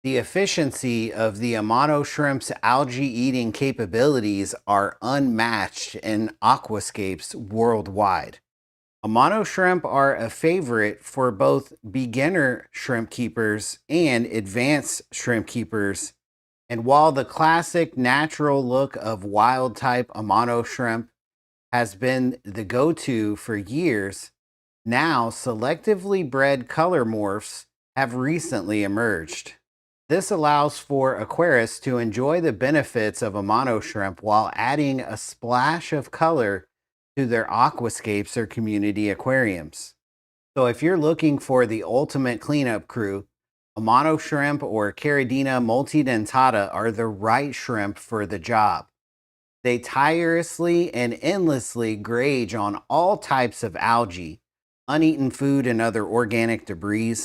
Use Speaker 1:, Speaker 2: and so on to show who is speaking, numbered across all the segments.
Speaker 1: The efficiency of the Amano shrimp's algae-eating capabilities are unmatched in aquascapes worldwide. Amano shrimp are a favorite for both beginner shrimp keepers and advanced shrimp keepers. And while the classic natural look of wild type Amano shrimp has been the go-to for years, now selectively bred color morphs have recently emerged. This allows for aquarists to enjoy the benefits of Amano shrimp while adding a splash of color to their aquascapes or community aquariums. So if you're looking for the ultimate cleanup crew, Amano shrimp or Caridina multidentata are the right shrimp for the job. They tirelessly and endlessly grage on all types of algae, uneaten food, and other organic debris.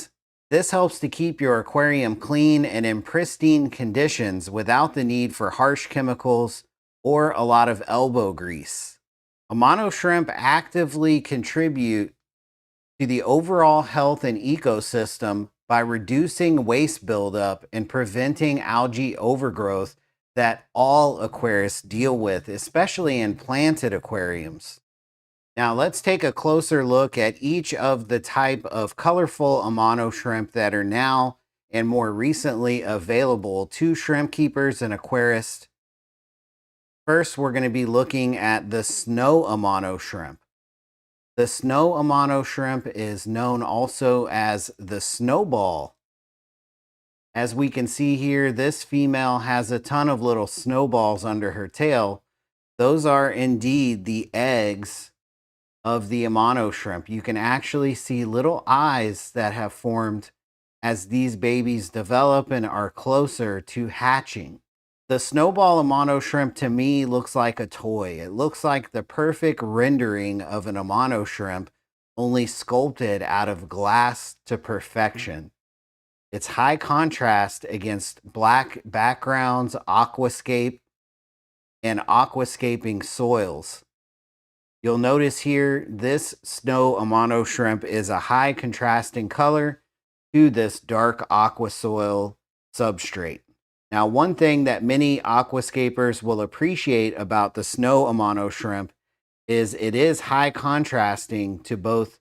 Speaker 1: This helps to keep your aquarium clean and in pristine conditions without the need for harsh chemicals or a lot of elbow grease. Amano shrimp actively contribute to the overall health and ecosystem by reducing waste buildup and preventing algae overgrowth that all aquarists deal with, especially in planted aquariums. Now let's take a closer look at each of the type of colorful Amano shrimp that are now and more recently available to shrimp keepers and aquarists. First, we're going to be looking at the snow Amano shrimp. The snow Amano shrimp is known also as the Snowball. As we can see here, this female has a ton of little snowballs under her tail. Those are indeed the eggs of the Amano shrimp. You can actually see little eyes that have formed as these babies develop and are closer to hatching. The Snowball Amano shrimp to me looks like a toy. It looks like the perfect rendering of an Amano shrimp, only sculpted out of glass to perfection. It's high contrast against black backgrounds, aquascape, and aquascaping soils. You'll notice here, this snow Amano shrimp is a high contrasting color to this dark aqua soil substrate. Now, one thing that many aquascapers will appreciate about the snow Amano shrimp is it is high contrasting to both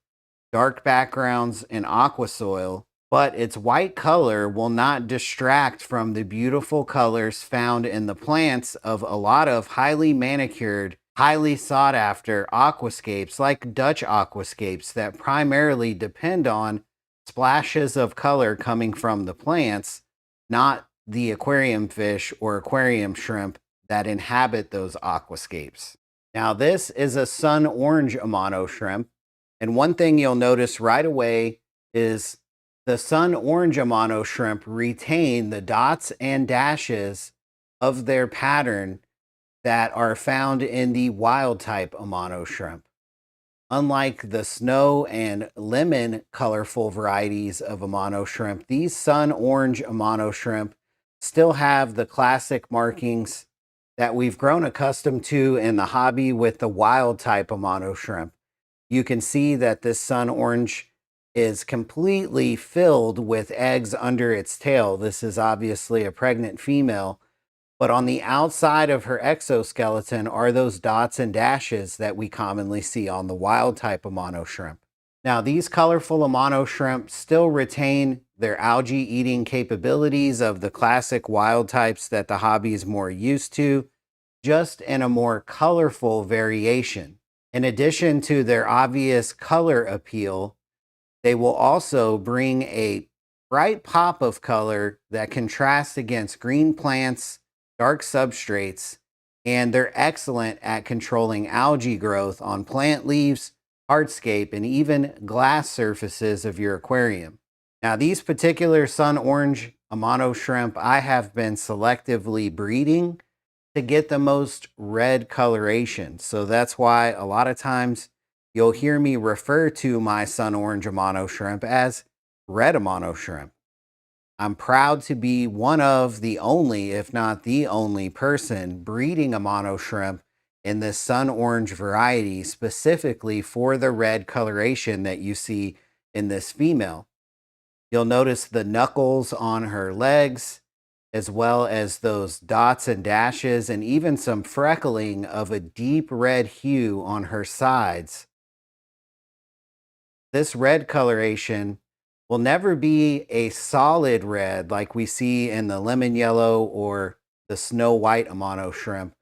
Speaker 1: dark backgrounds and aqua soil, but its white color will not distract from the beautiful colors found in the plants of a lot of highly manicured, highly sought after aquascapes like Dutch aquascapes that primarily depend on splashes of color coming from the plants, not the aquarium fish or aquarium shrimp that inhabit those aquascapes. Now, this is a sun orange Amano shrimp, and one thing you'll notice right away is the sun orange Amano shrimp retain the dots and dashes of their pattern that are found in the wild type Amano shrimp. Unlike the snow and lemon colorful varieties of Amano shrimp, these sun orange Amano shrimp still have the classic markings that we've grown accustomed to in the hobby with the wild type Amano shrimp. You can see that this sun orange is completely filled with eggs under its tail. This is obviously a pregnant female, but on the outside of her exoskeleton are those dots and dashes that we commonly see on the wild type Amano shrimp. Now, these colorful Amano shrimp still retain their algae-eating capabilities of the classic wild types that the hobby is more used to, just in a more colorful variation. In addition to their obvious color appeal, they will also bring a bright pop of color that contrasts against green plants, dark substrates, and they're excellent at controlling algae growth on plant leaves, hardscape, and even glass surfaces of your aquarium. Now, these particular sun orange Amano shrimp I have been selectively breeding to get the most red coloration. So that's why a lot of times you'll hear me refer to my sun orange Amano shrimp as red Amano shrimp. I'm proud to be one of the only, if not the only person breeding Amano shrimp in this sun orange variety specifically for the red coloration that you see in this female. You'll notice the knuckles on her legs, as well as those dots and dashes, and even some freckling of a deep red hue on her sides. This red coloration will never be a solid red like we see in the lemon yellow or the snow white Amano shrimp.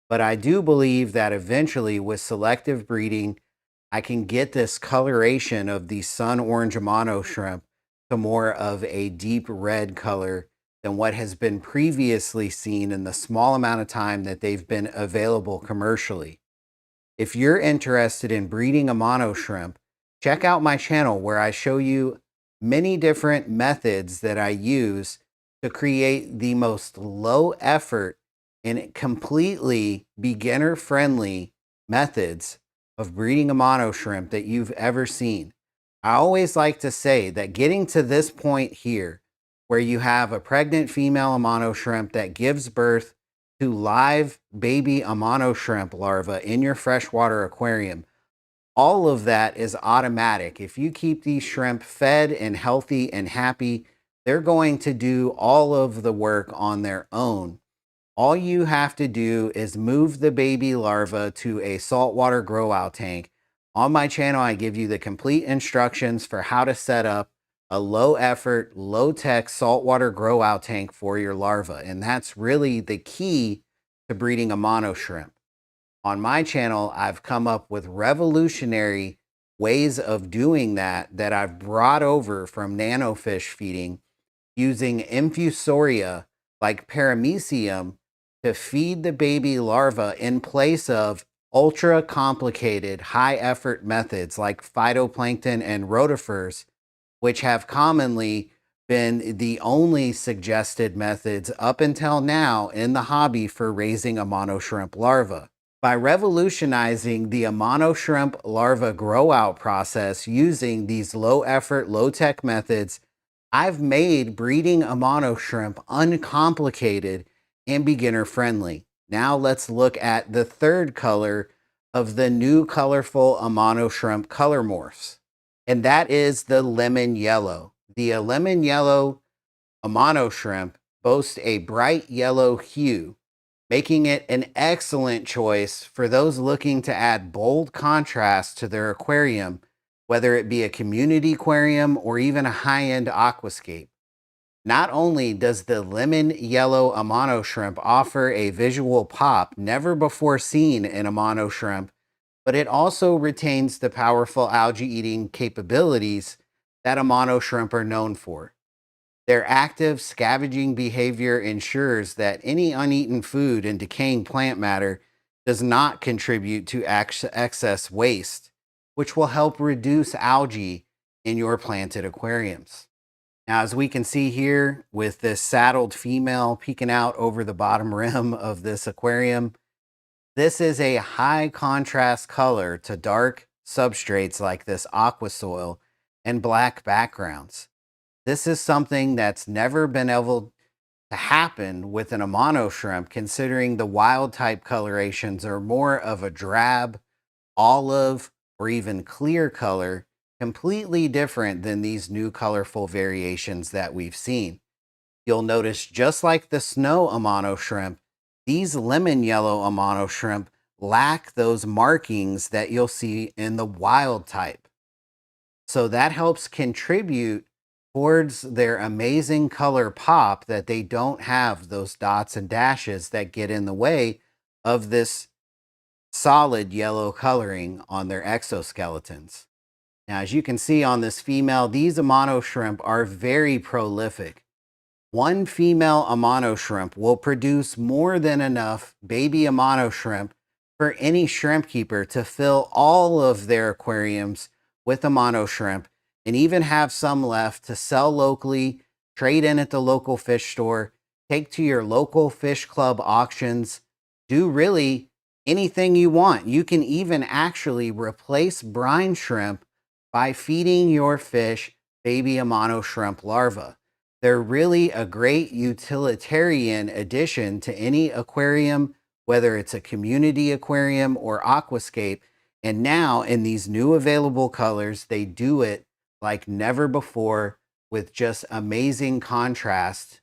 Speaker 1: But I do believe that eventually with selective breeding, I can get this coloration of the sun orange Amano shrimp to more of a deep red color than what has been previously seen in the small amount of time that they've been available commercially. If you're interested in breeding Amano shrimp, check out my channel where I show you many different methods that I use to create the most low effort and completely beginner friendly methods of breeding Amano shrimp that you've ever seen. I always like to say that getting to this point here, where you have a pregnant female Amano shrimp that gives birth to live baby Amano shrimp larvae in your freshwater aquarium, all of that is automatic. If you keep these shrimp fed and healthy and happy, they're going to do all of the work on their own. All you have to do is move the baby larva to a saltwater grow out tank. On my channel, I give you the complete instructions for how to set up a low effort, low tech saltwater grow out tank for your larva. And that's really the key to breeding Amano shrimp. On my channel, I've come up with revolutionary ways of doing that I've brought over from nanofish feeding using Infusoria like paramecium to feed the baby larva in place of ultra complicated high effort methods like phytoplankton and rotifers, which have commonly been the only suggested methods up until now in the hobby for raising Amano shrimp larvae. By revolutionizing the Amano shrimp larva grow out process using these low effort, low tech methods, I've made breeding Amano shrimp uncomplicated and beginner friendly. Now let's look at the third color of the new colorful Amano shrimp color morphs, and that is the lemon yellow. The lemon yellow Amano shrimp boasts a bright yellow hue, making it an excellent choice for those looking to add bold contrast to their aquarium, whether it be a community aquarium or even a high-end aquascape. Not only does the lemon yellow Amano shrimp offer a visual pop never before seen in Amano shrimp, but it also retains the powerful algae-eating capabilities that Amano shrimp are known for. Their active scavenging behavior ensures that any uneaten food and decaying plant matter does not contribute to excess waste, which will help reduce algae in your planted aquariums. Now, as we can see here with this saddled female peeking out over the bottom rim of this aquarium, this is a high contrast color to dark substrates like this aqua soil and black backgrounds. This is something that's never been able to happen with an Amano shrimp, considering the wild type colorations are more of a drab, olive, or even clear color, completely different than these new colorful variations that we've seen. You'll notice, just like the snow Amano shrimp, these lemon yellow Amano shrimp lack those markings that you'll see in the wild type. So that helps contribute towards their amazing color pop, that they don't have those dots and dashes that get in the way of this solid yellow coloring on their exoskeletons. Now, as you can see on this female, these Amano shrimp are very prolific. One female Amano shrimp will produce more than enough baby Amano shrimp for any shrimp keeper to fill all of their aquariums with Amano shrimp, and even have some left to sell locally, trade in at the local fish store, take to your local fish club auctions, do really anything you want. You can even actually replace brine shrimp by feeding your fish baby Amano shrimp larvae. They're really a great utilitarian addition to any aquarium, whether it's a community aquarium or aquascape. And now in these new available colors, they do it like never before with just amazing contrast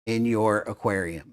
Speaker 1: in your aquarium.